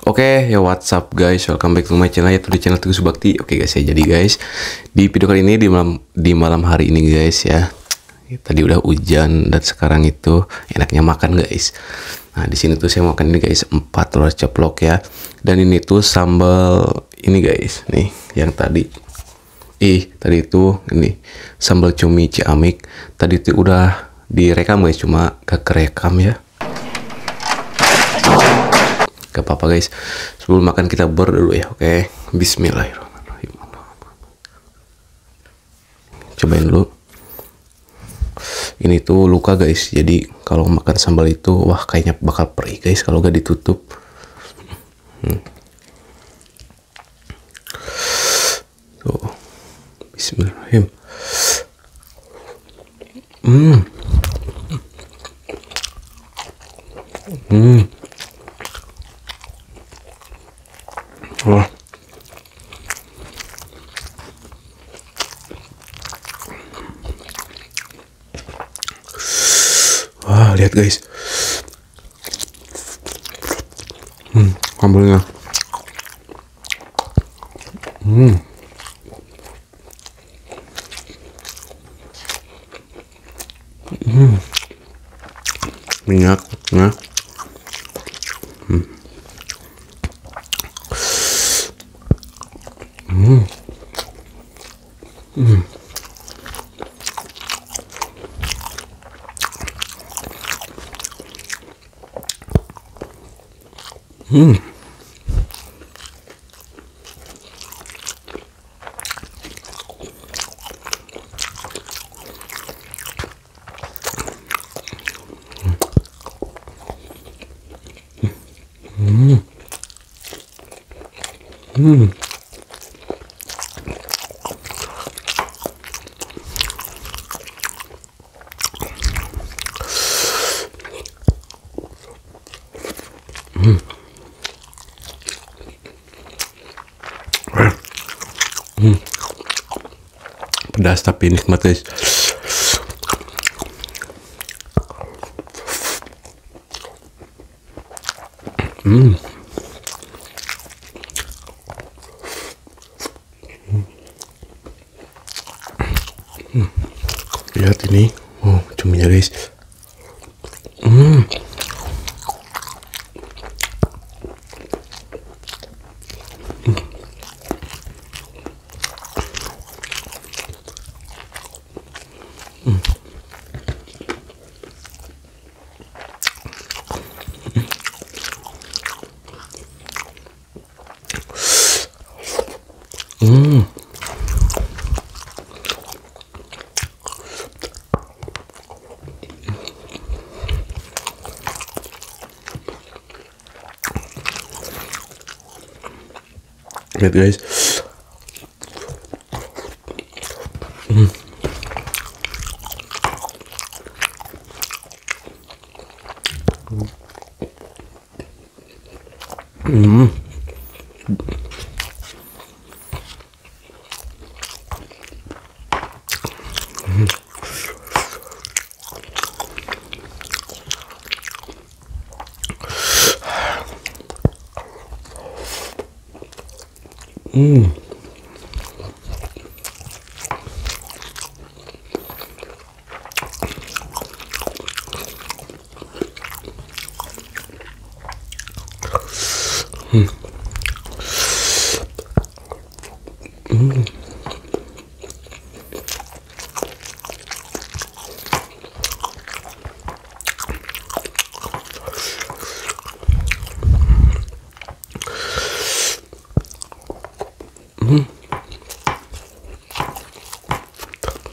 Oke, ya what's up guys, welcome back to my channel, yaitu di channel Teguh Subakti. Oke guys ya, jadi guys, di video kali ini di malam hari ini guys ya, tadi udah hujan dan sekarang itu enaknya makan guys. Nah di sini tuh saya makan ini guys 4 telur ceplok ya, dan ini tuh sambal ini guys, nih yang tadi itu ini sambal cumi ciamik. Tadi itu udah direkam guys, cuma gak kerekam ya. Gak apa-apa guys, sebelum makan kita dulu ya. Oke, bismillahirrahmanirrahim. Cobain dulu. Ini tuh luka guys, jadi kalau makan sambal itu wah kayaknya bakal perih guys kalau gak ditutup. Tuh, bismillahirrahmanirrahim. Wah. Wah, lihat guys. Sambalnya. Minyaknya. Pedas tapi nikmat guys. Lihat ini, oh cuminya guys. Lihat guys.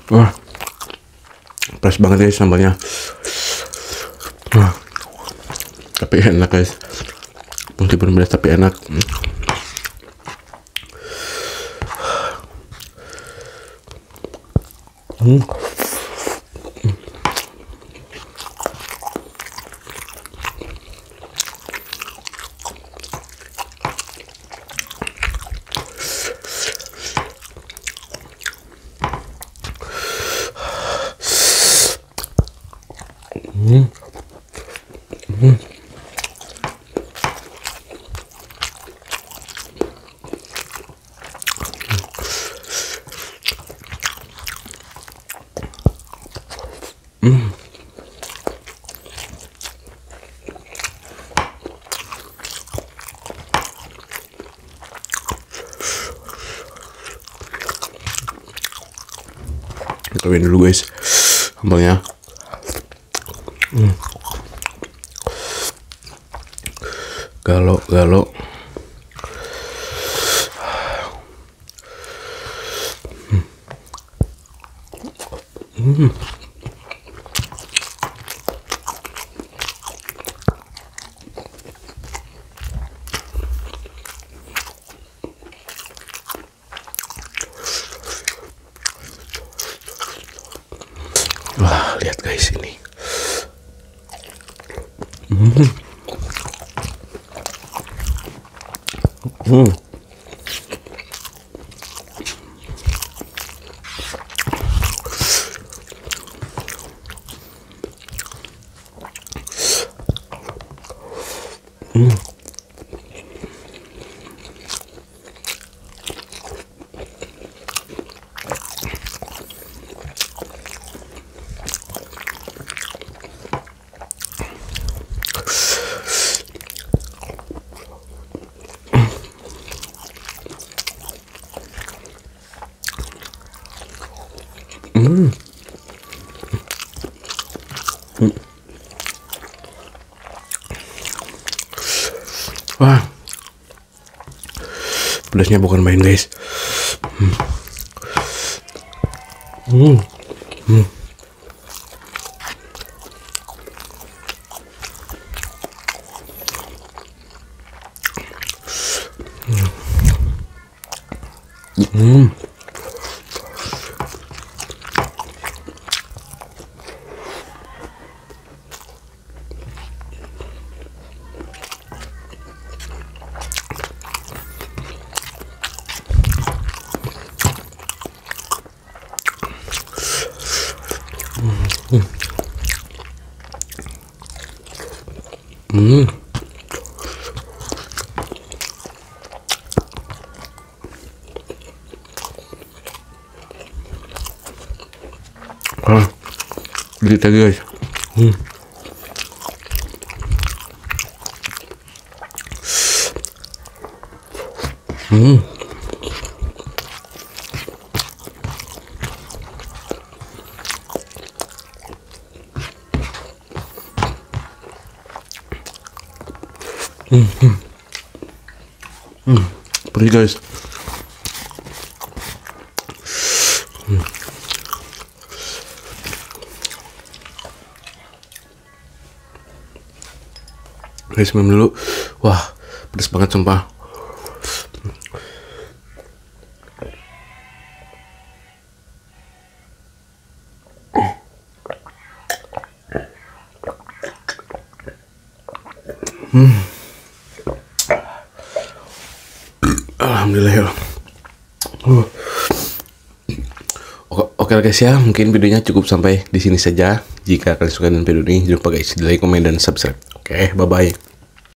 Wah, fresh banget guys sambalnya. Wah, tapi enak guys. Meskipun pedas tapi enak. Kita cobain dulu guys sambalnya. Galo. Wah, lihat guys ini. Wah, pedasnya bukan main guys. Lihat lagi guys. Perih guys. Guys, minum dulu. Wah, pedas banget sumpah. Alhamdulillah ya. Oke guys ya, mungkin videonya cukup sampai di sini saja. Jika kalian suka dengan video ini, jangan lupa guys di like, komen, dan subscribe. Oke, bye bye.